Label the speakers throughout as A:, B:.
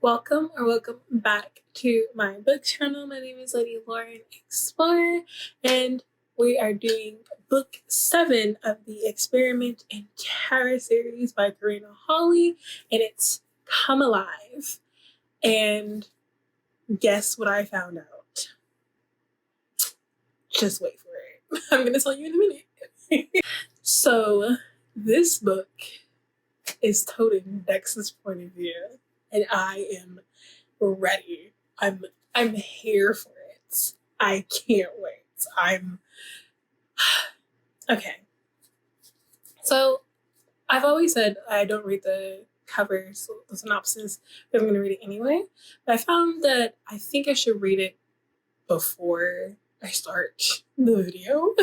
A: Welcome back to my book channel. My name is Lady Lauren Explorer, and we are doing book 7 of the Experiment in Terror series by Karina Halle, and it's Come Alive. And guess what I found out? Just wait for it. I'm gonna tell you in a minute. So this book is toting Dex's point of view, and I am ready. I'm here for it. I can't wait. Okay. So I've always said I don't read the covers, the synopsis, but I'm going to read it anyway. But I found that I think I should read it before I start the video.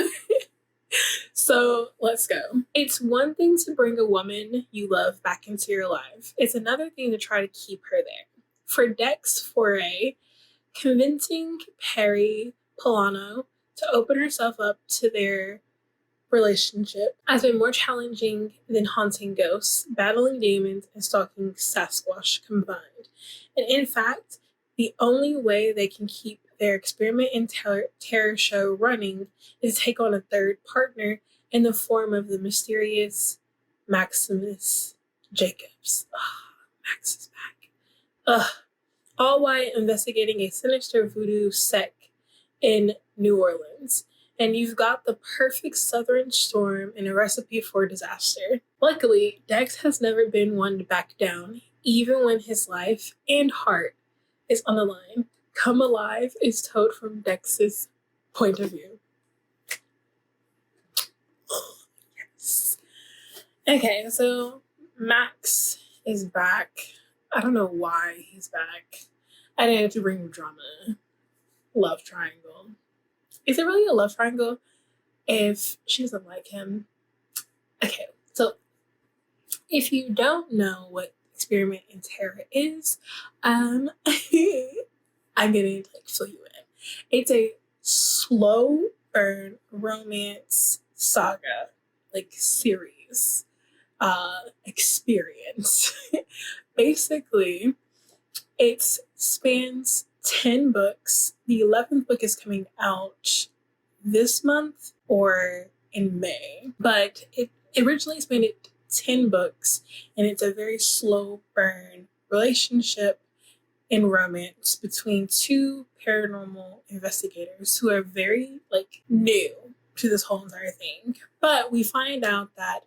A: So let's go. It's one thing to bring a woman you love back into your life. It's another thing to try to keep her there. For Dex foray, convincing Perry Polano to open herself up to their relationship has been more challenging than haunting ghosts, battling demons, and stalking Sasquatch combined. And in fact, the only way they can keep their experiment in terror show running is to take on a third partner in the form of the mysterious Maximus Jacobs. Max is back. All while investigating a sinister voodoo sect in New Orleans. And you've got the perfect southern storm and a recipe for disaster. Luckily, Dex has never been one to back down, even when his life and heart is on the line. Come Alive is told from Dex's point of view. Yes. Okay, so Max is back. I don't know why he's back. I needed to bring drama. Love triangle. Is it really a love triangle if she doesn't like him? Okay, so if you don't know what Experiment in Terror is, I'm gonna fill you in. It's a slow burn romance saga, series, experience. Basically, it spans 10 books. The 11th book is coming out this month or in May, but it originally spanned 10 books, and it's a very slow burn relationship and romance between two paranormal investigators who are very new to this whole entire thing. But we find out that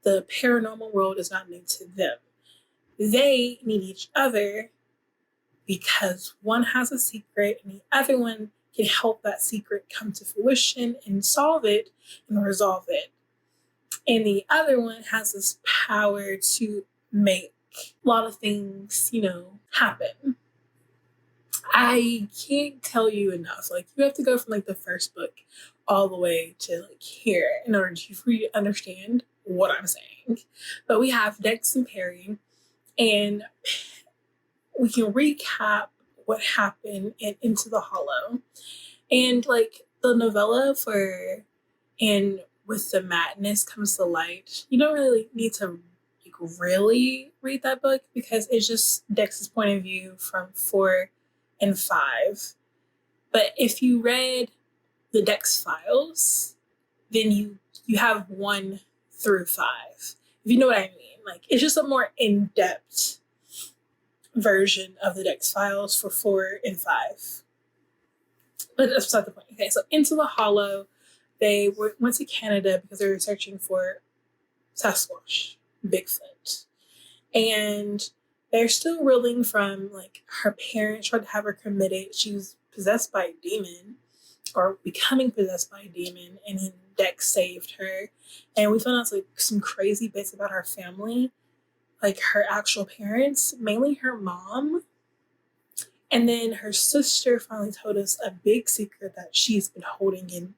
A: the paranormal world is not new to them. They need each other because one has a secret and the other one can help that secret come to fruition and solve it and resolve it. And the other one has this power to make a lot of things, happen. I can't tell you enough. You have to go from the first book all the way to here in order for you to understand what I'm saying. But we have Dex and Perry, and we can recap what happened in Into the Hollow. And the novella for And With the Madness Comes to Light, you don't really need to really read that book because it's just Dex's point of view from 4 and 5. But if you read the Dex files, then you have 1 through 5. If you know what I mean. It's just a more in-depth version of the Dex files for 4 and 5. But that's beside the point. Okay, so Into the Hollow, they went to Canada because they were searching for Sasquatch, Bigfoot. And they're still reeling from her parents tried to have her committed. She was possessed by a demon or becoming possessed by a demon, and then Dex saved her. And we found out some crazy bits about her family, her actual parents, mainly her mom. And then her sister finally told us a big secret that she's been holding in.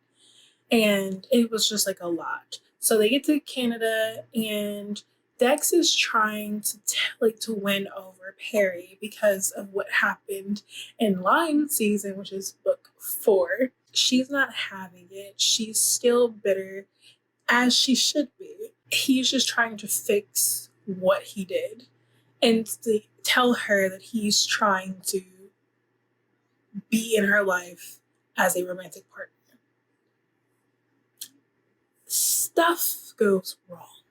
A: And it was just a lot. So they get to Canada, and Dex is trying to win over Perry because of what happened in Lyme season, which is book 4. She's not having it. She's still bitter, as she should be. He's just trying to fix what he did. And to tell her that he's trying to be in her life as a romantic partner. Stuff goes wrong.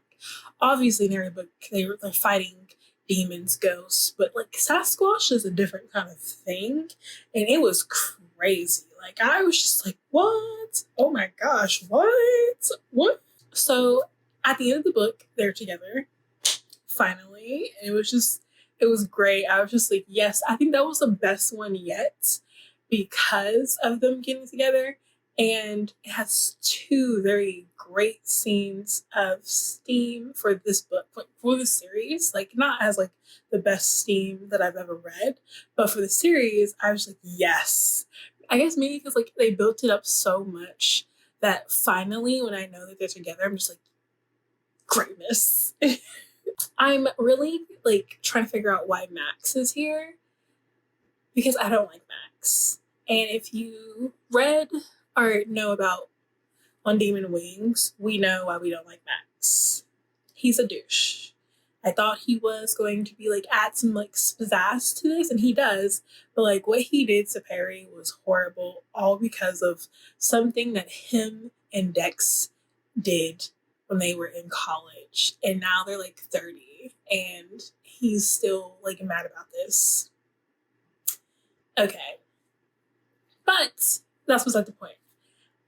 A: Obviously, in every book, they're fighting demons, ghosts, but like Sasquatch is a different kind of thing, and it was crazy. Like, I was just like, what? Oh my gosh, what? So at the end of the book, they're together, finally. And it was great. I was just like, yes, I think that was the best one yet because of them getting together. And it has two very great scenes of steam for this book, for the series. Like, not as like the best steam that I've ever read, but for the series, I was like, yes. I guess maybe because like they built it up so much that finally, when I know that they're together, I'm just like, greatness. I'm really like trying to figure out why Max is here because I don't like Max. And if you read or know about On Demon Wings, we know why we don't like Max. He's a douche. I thought he was going to be like add some like pizzazz to this, and he does, but like what he did to Perry was horrible, all because of something that him and Dex did when they were in college, and now they're like 30 and he's still like mad about this. Okay, but that's beside the point.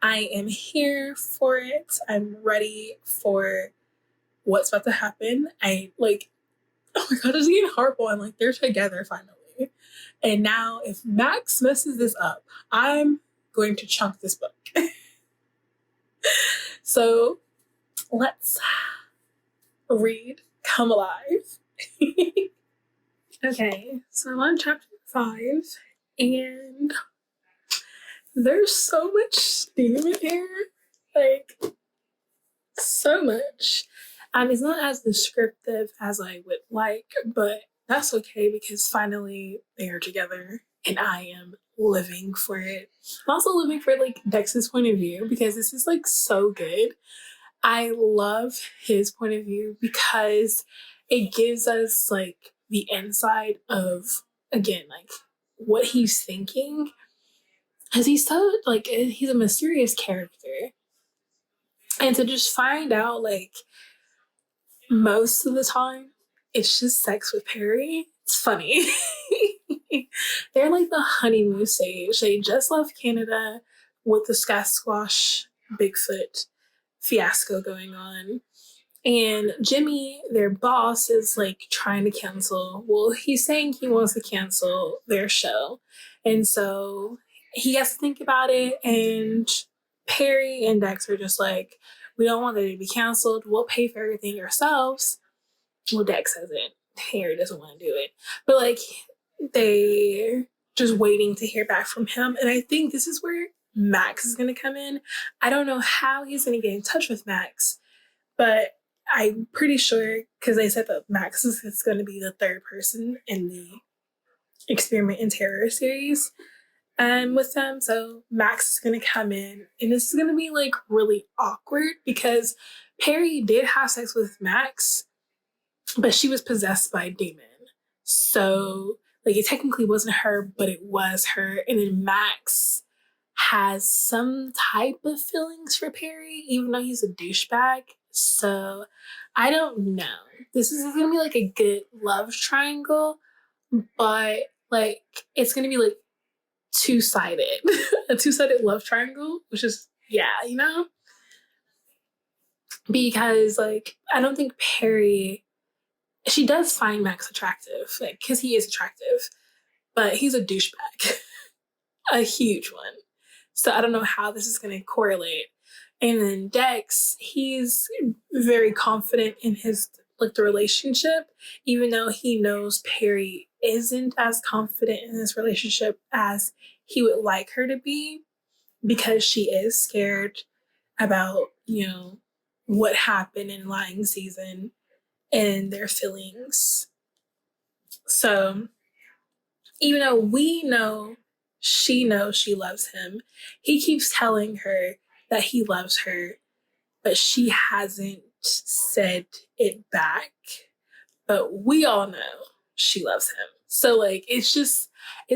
A: I am here for it. I'm ready for what's about to happen. I like, oh my god, it's getting horrible. I'm like, they're together finally. And now if Max messes this up, I'm going to chunk this book. So let's read Come Alive. Okay, so I'm on chapter 5, and there's so much steam in here. Like, so much. It's not as descriptive as I would like, but that's okay because finally they are together and I am living for it. I'm also living for like Dex's point of view because this is like so good. I love his point of view because it gives us like the inside of, again, like what he's thinking. Because he's so like, he's a mysterious character. And to just find out like most of the time it's just sex with Perry, it's funny. They're like the honeymoon stage. They just left Canada with the Sasquatch Bigfoot fiasco going on. And Jimmy, their boss, is like trying to cancel. Well, he's saying he wants to cancel their show. And so he has to think about it. And Perry and Dex are just like, we don't want it to be canceled. We'll pay for everything ourselves. Well, Dex hasn't. Perry doesn't want to do it. But like, they're just waiting to hear back from him. And I think this is where Max is going to come in. I don't know how he's going to get in touch with Max, but I'm pretty sure because they said that Max is going to be the third person in the Experiment in Terror series with them. So Max is going to come in, and this is going to be like really awkward because Perry did have sex with Max, but she was possessed by a demon. So like it technically wasn't her, but it was her. And then Max has some type of feelings for Perry, even though he's a douchebag. So I don't know. This is going to be like a good love triangle, but like it's going to be like two-sided. A two-sided love triangle, which is, yeah, you know? Because like I don't think Perry, she does find Max attractive, like because he is attractive, but he's a douchebag. A huge one. So I don't know how this is going to correlate. And then Dex, he's very confident in his like the relationship, even though he knows Perry isn't as confident in this relationship as he would like her to be, because she is scared about, you know, what happened in lying season and their feelings. So even though we know she knows she loves him, he keeps telling her that he loves her, but she hasn't said it back. But we all know she loves him. So like it's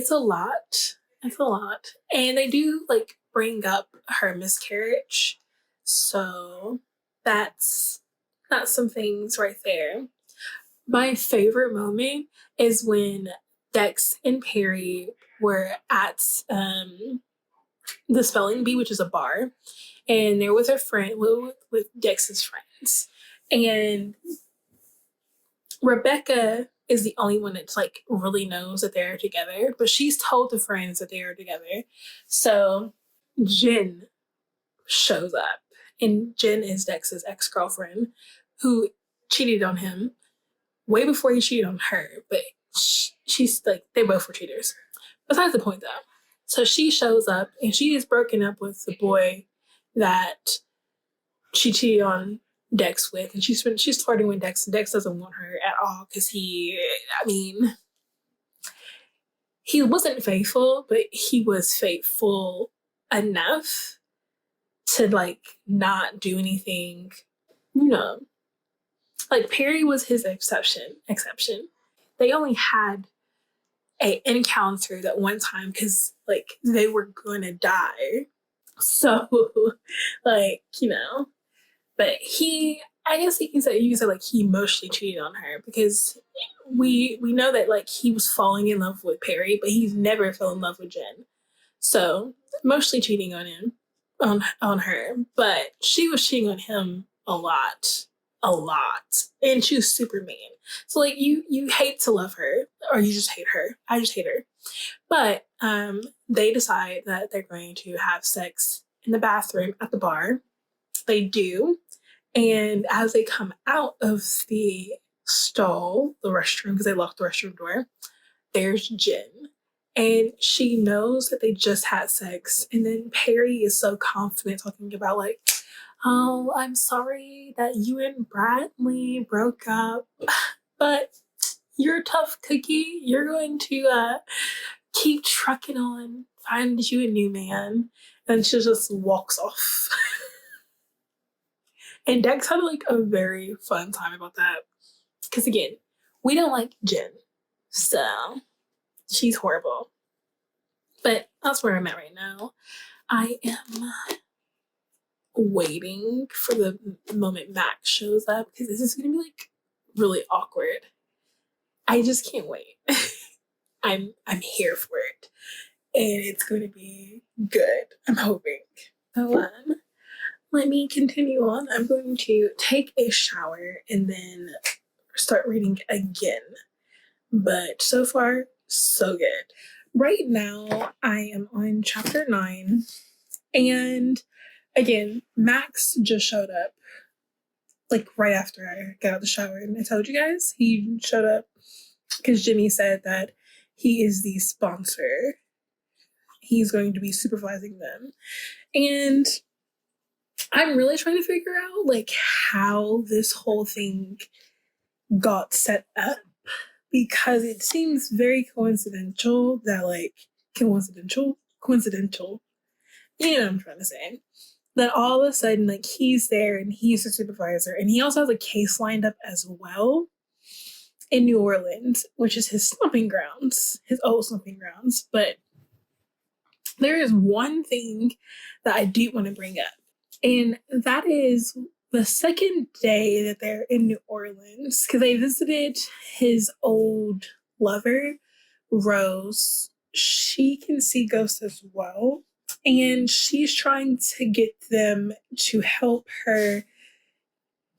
A: a lot. It's a lot. And they do like bring up her miscarriage. So that's some things right there. My favorite moment is when Dex and Perry were at the Spelling Bee, which is a bar, and they're with her friend, with Dex's friends, and Rebecca is the only one that's like really knows that they're together, but she's told the friends that they are together. So Jen shows up, and Jen is Dex's ex-girlfriend who cheated on him way before he cheated on her, but she's like, they both were cheaters. Besides the point though. So she shows up and she is broken up with the boy that she cheated on Dex with, and she's flirting with Dex, and Dex doesn't want her at all because he wasn't faithful, but he was faithful enough to like not do anything, you know. Like Perry was his exception. They only had a encounter that one time because like they were gonna die. So like, you know, but I guess you can say like he emotionally cheated on her because we know that like he was falling in love with Perry, but he's never fell in love with Jen. So mostly cheating on him, on her, but she was cheating on him a lot, and she was super mean. So like you hate to love her, or you just hate her. I just hate her. But they decide that they're going to have sex in the bathroom at the bar. They do, and as they come out of the stall, the restroom, because they locked the restroom door, there's Jen. And she knows that they just had sex. And then Perry is so confident talking about like, oh, I'm sorry that you and Bradley broke up, but you're a tough cookie. You're going to keep trucking on, find you a new man. And she just walks off. And Dex had like a very fun time about that. Because again, we don't like Jen. So she's horrible. But that's where I'm at right now. I am waiting for the moment Max shows up because this is going to be like really awkward. I just can't wait. I'm here for it. And it's going to be good. I'm hoping. So let me continue on. I'm going to take a shower and then start reading again. But so far, so good. Right now, I am on chapter 9. And again, Max just showed up like right after I got out of the shower. And I told you guys, he showed up because Jimmy said that he is the sponsor. He's going to be supervising them. And I'm really trying to figure out like how this whole thing got set up, because it seems very coincidental that like coincidental. You know what I'm trying to say. That all of a sudden like he's there and he's the supervisor, and he also has a case lined up as well in New Orleans, which is his stomping grounds, his old stomping grounds. But there is one thing that I do want to bring up, and that is the second day that they're in New Orleans, because they visited his old lover, Rose. She can see ghosts as well, and she's trying to get them to help her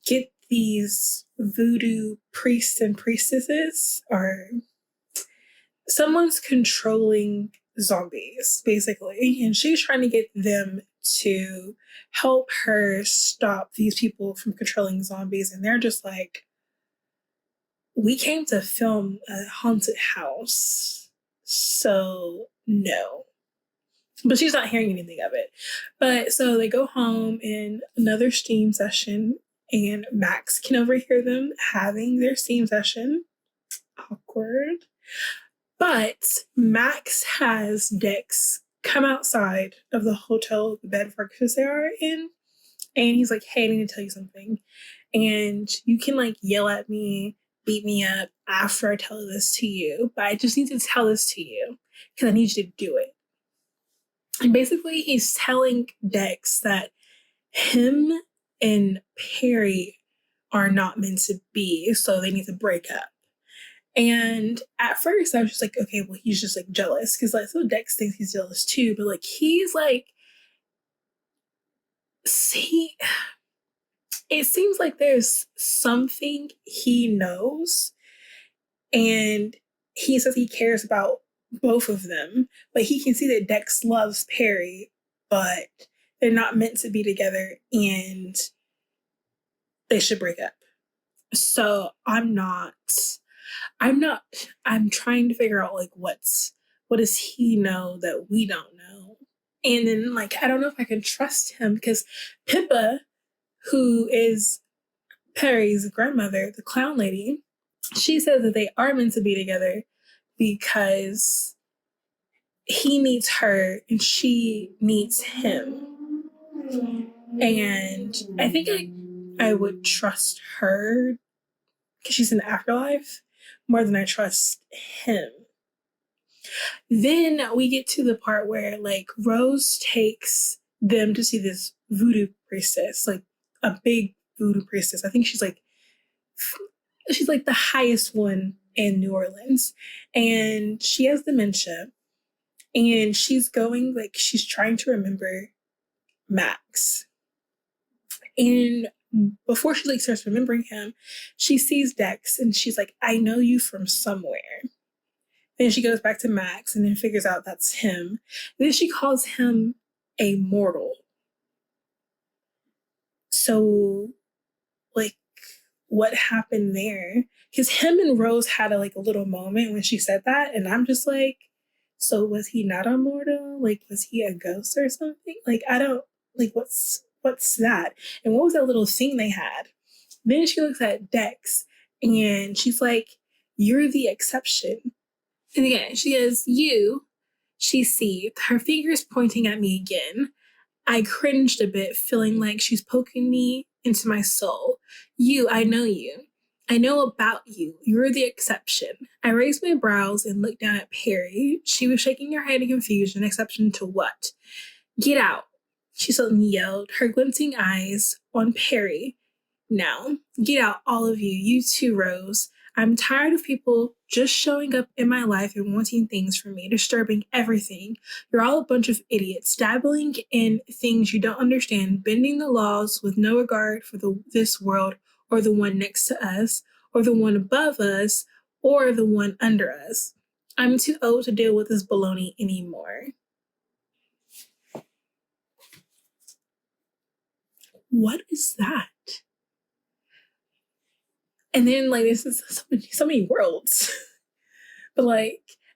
A: get these voodoo priests and priestesses, or someone's controlling zombies, basically. And she's trying to get them to help her stop these people from controlling zombies. And they're just like, we came to film a haunted house, so no. But she's not hearing anything of it. But so they go home in another steam session, and Max can overhear them having their steam session. Awkward. But Max has Dex come outside of the hotel, the bed and breakfast they are in, and he's like, hey, I need to tell you something. And you can like yell at me beat me up after I tell this to you, but I just need to tell this to you because I need you to do it. And basically, he's telling Dex that him and Perry are not meant to be, so they need to break up. And at first, I was just like, okay, well, he's just like jealous because like, so Dex thinks he's jealous too, but like, he's like, see, it seems like there's something he knows, and he says he cares about both of them, but he can see that Dex loves Perry, but they're not meant to be together and they should break up. So I'm trying to figure out like what does he know that we don't know? And then like I don't know if I can trust him because Pippa, who is Perry's grandmother, the clown lady, she says that they are meant to be together because he needs her and she needs him. And I think I would trust her because she's in the afterlife more than I trust him. Then we get to the part where like Rose takes them to see this voodoo priestess, like a big voodoo priestess. I think she's like the highest one in New Orleans, and she has dementia, and she's trying to remember Max. And before she like starts remembering him, she sees Dex and she's like, I know you from somewhere. Then she goes back to Max and then figures out that's him. Then she calls him a mortal. So, like, what happened there? Because him and Rose had a little moment when she said that, and I'm just like, so was he not a mortal? Like, was he a ghost or something? Like, I don't what's that? And what was that little scene they had? Then she looks at Dex and she's like, you're the exception. And again, she goes, you, she seethed, her fingers pointing at me again. I cringed a bit, feeling like she's poking me into my soul. You, I know you. I know about you. You're the exception. I raised my brows and looked down at Perry. She was shaking her head in confusion. Exception to what? Get out, she suddenly yelled, her glinting eyes on Perry. Now, get out, all of you. You too, Rose. I'm tired of people just showing up in my life and wanting things from me, disturbing everything. You're all a bunch of idiots, dabbling in things you don't understand, bending the laws with no regard for this world or the one next to us, or the one above us, or the one under us. I'm too old to deal with this baloney anymore. What is that? And then this is so many worlds. But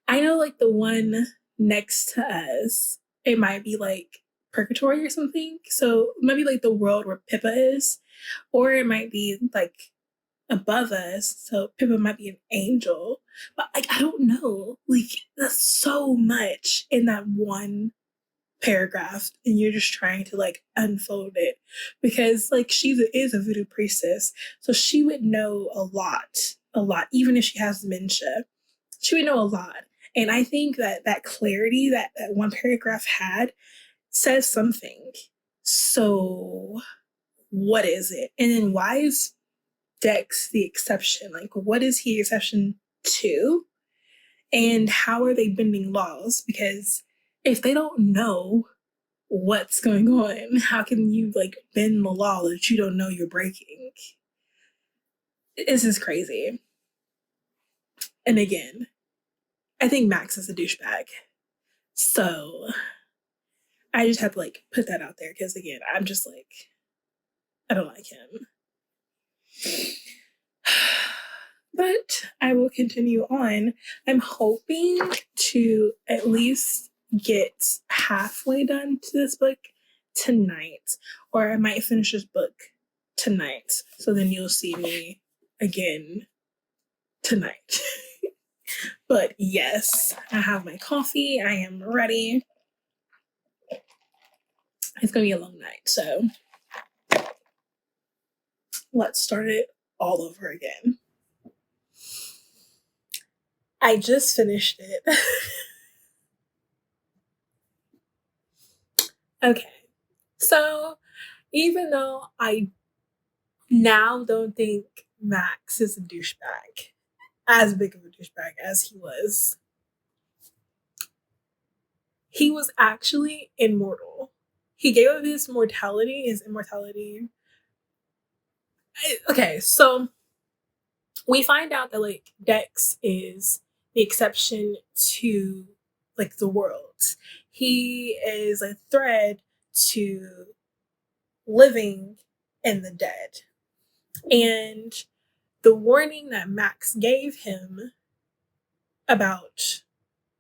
A: I know the one next to us, it might be purgatory or something. So it might be the world where Pippa is, or it might be above us. So Pippa might be an angel. But I don't know. That's so much in that one paragraph, and you're just trying to unfold it because she is a voodoo priestess, so she would know a lot, even if she has dementia. She would know a lot. And I think that clarity that one paragraph had says something. So what is it? And then why is Dex the exception? What is he exception to? And how are they bending laws? Because if they don't know what's going on, how can you bend the law that you don't know you're breaking? This is crazy. And again, I think Max is a douchebag. So I just have to put that out there because again, I'm just I don't like him. But I will continue on. I'm hoping to at least get halfway done to this book tonight, or I might finish this book tonight. So then you'll see me again tonight. But yes, I have my coffee. I am ready. It's going to be a long night, so let's start it all over again. I just finished it. Okay. So, even though I now don't think Max is a douchebag, as big of a douchebag as he was actually immortal. He gave up his immortality. Okay, so we find out that like Dex is the exception to like the world. He is a thread to living and the dead. And the warning that Max gave him about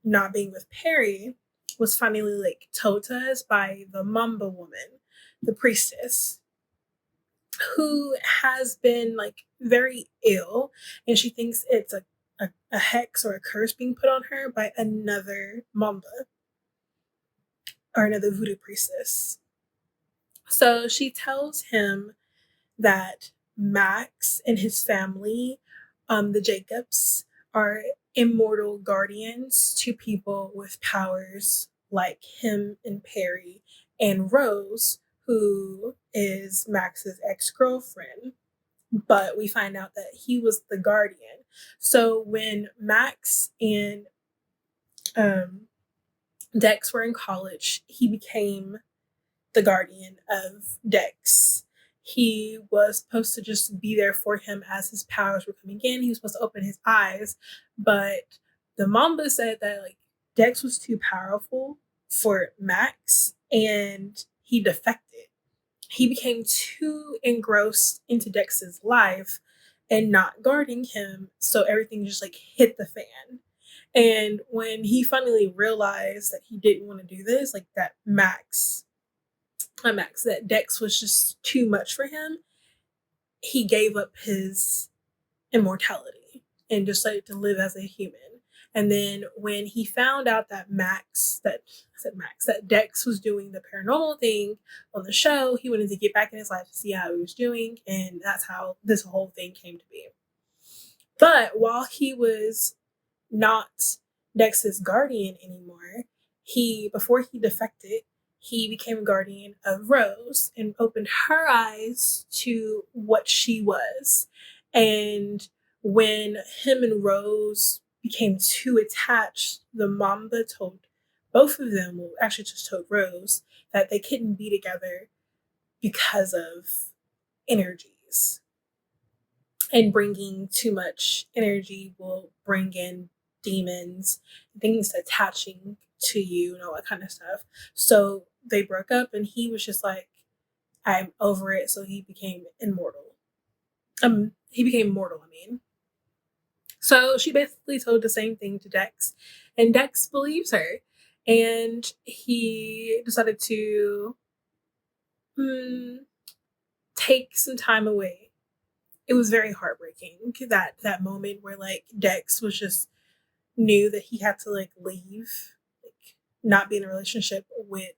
A: not being with Perry was finally like told to us by the Mamba woman, the priestess, who has been like very ill, and she thinks it's a hex or a curse being put on her by another Mamba or another voodoo priestess. So she tells him that Max and his family, the Jacobs, are immortal guardians to people with powers like him and Perry and Rose, who is Max's ex girlfriend. But we find out that he was the guardian. So when Max and um, Dex were in college, he became the guardian of Dex. He was supposed to just be there for him as his powers were coming in. He was supposed to open his eyes, but the Mamba said that like Dex was too powerful for Max, and he defected. He became too engrossed into Dex's life and not guarding him, so everything just like hit the fan. And when he finally realized that he didn't want to do this, like that that Dex was just too much for him, he gave up his immortality and decided to live as a human. And then when he found out that that Dex was doing the paranormal thing on the show, he wanted to get back in his life to see how he was doing, and that's how this whole thing came to be. But while he was not Dex's guardian anymore, before he defected, he became guardian of Rose and opened her eyes to what she was. And when him and Rose became too attached, the Mamba told both of them, well, actually just told Rose, that they couldn't be together because of energies. And bringing too much energy will bring in demons, things attaching to you, and all that kind of stuff. So they broke up, and he was just like, I'm over it. So he became immortal. He became mortal, I mean. So she basically told the same thing to Dex, and Dex believes her. And he decided to take some time away. It was very heartbreaking, that moment where like Dex was just knew that he had to like leave, like not be in a relationship with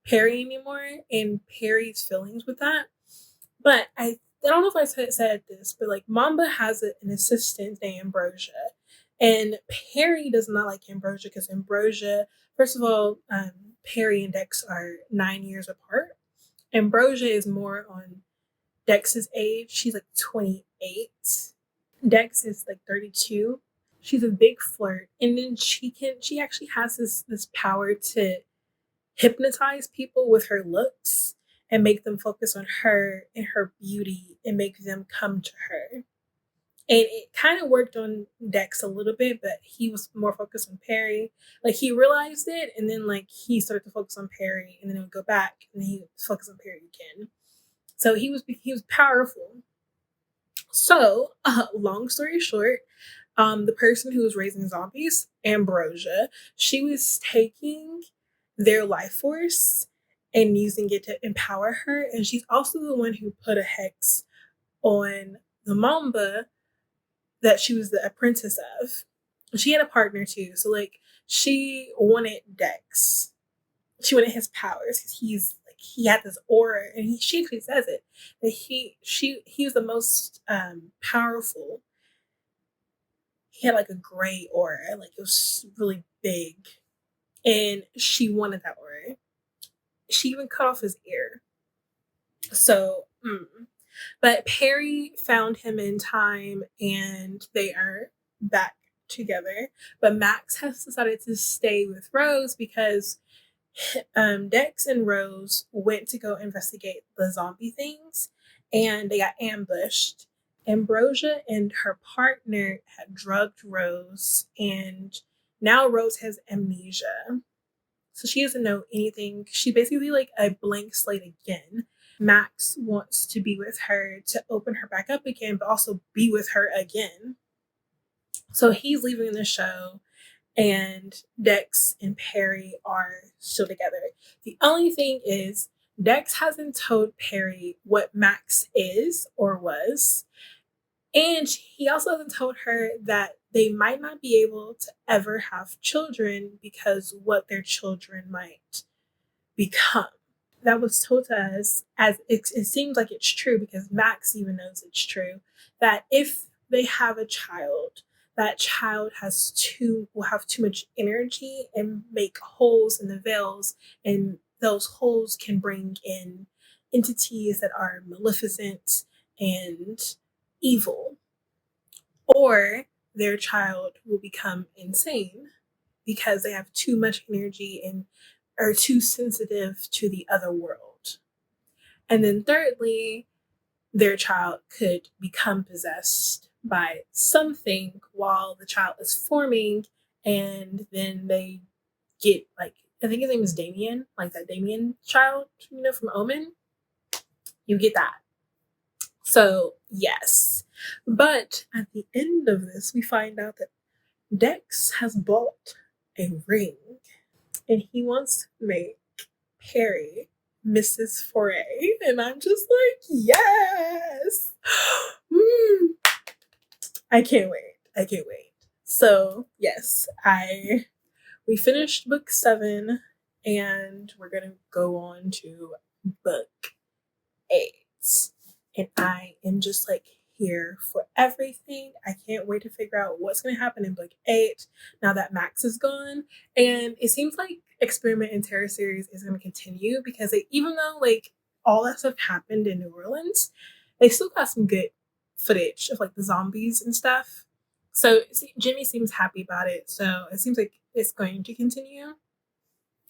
A: Perry anymore, and Perry's feelings with that. But I don't know if I said this, but like Mamba has an assistant named Ambrosia, and Perry does not like Ambrosia because Ambrosia, first of all, Perry and Dex are 9 years apart. Ambrosia is more on Dex's age. She's like 28. Dex is like 32. She's a big flirt, and then she actually has this power to hypnotize people with her looks and make them focus on her and her beauty and make them come to her. And it kind of worked on Dex a little bit, but he was more focused on Perry. Like he realized it, and then like he started to focus on Perry, and then it would go back, and then he would focus on Perry again. So he was powerful. So, long story short, the person who was raising zombies, Ambrosia, she was taking their life force and using it to empower her. And she's also the one who put a hex on the Mamba that she was the apprentice of. She had a partner too. So, like, she wanted Dex. She wanted his powers because he had this aura, and she actually says it that he was the most powerful. he had like a gray aura, like it was really big, and she wanted that aura. She even cut off his ear. So, but Perry found him in time, and they are back together. But Max has decided to stay with Rose because Dex and Rose went to go investigate the zombie things, and they got ambushed. Ambrosia and her partner had drugged Rose, and now Rose has amnesia. So she doesn't know anything. She basically like a blank slate again. Max wants to be with her to open her back up again, but also be with her again. So he's leaving the show, and Dex and Perry are still together. The only thing is, Dex hasn't told Perry what Max is or was. And he also hasn't told her that they might not be able to ever have children because what their children might become. That was told to us, as it seems like it's true because Max even knows it's true, that if they have a child, that child will have too much energy and make holes in the veils, and those holes can bring in entities that are maleficent and evil, or their child will become insane because they have too much energy and are too sensitive to the other world. And then thirdly, their child could become possessed by something while the child is forming, and then they get like, I think his name is Damien, like that Damien child, from Omen. You get that. So yes. But at the end of this, we find out that Dex has bought a ring, and he wants to make Perry Mrs. Foray. And I'm just like, yes. I can't wait. I can't wait. So yes, we finished book 7, and we're gonna go on to book 8. And I am just like here for everything. I can't wait to figure out what's going to happen in book 8 now that Max is gone. And it seems like Experiment in Terror series is going to continue because even though like all that stuff happened in New Orleans, they still got some good footage of like the zombies and stuff. So Jimmy seems happy about it. So it seems like it's going to continue.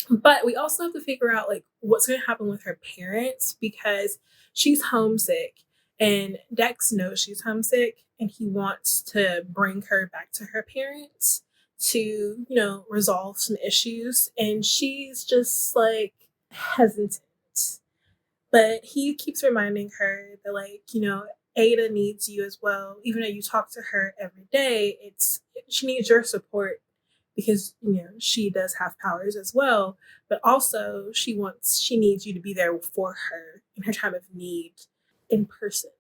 A: But we also have to figure out like what's going to happen with her parents because she's homesick, and Dex knows she's homesick, and he wants to bring her back to her parents to, resolve some issues. And she's just like hesitant. But he keeps reminding her that like, Ada needs you as well. Even though you talk to her every day, she needs your support because she does have powers as well, but also she needs you to be there for her in her time of need in person.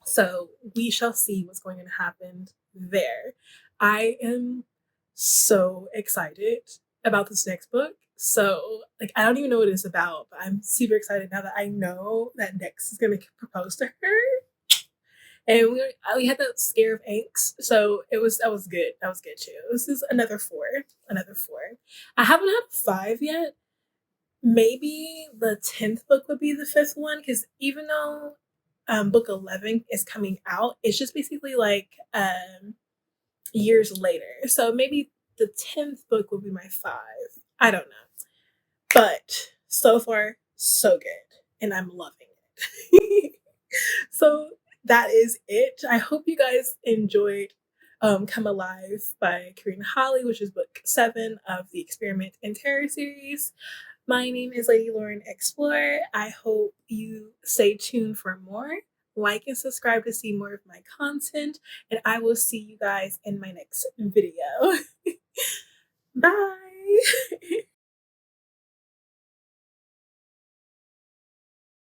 A: So we shall see what's going to happen there. I am so excited about this next book. So like I don't even know what it's about, but I'm super excited now that I know that Dex is going to propose to her. And we had that scare of angst, so that was good. That was good too. This is another 4. I haven't had 5 yet. Maybe the 10th book would be the 5th one, because even though book 11 is coming out, it's just basically like years later. So maybe the 10th book will be my 5. I don't know, but so far so good, and I'm loving it. So that is it. I hope you guys enjoyed Come Alive by Karina Halle, which is book 7 of the Experiment in Terror series. My name is Lady Lauren Explorer. I hope you stay tuned for more. Like and subscribe to see more of my content, and I will see you guys in my next video. Bye!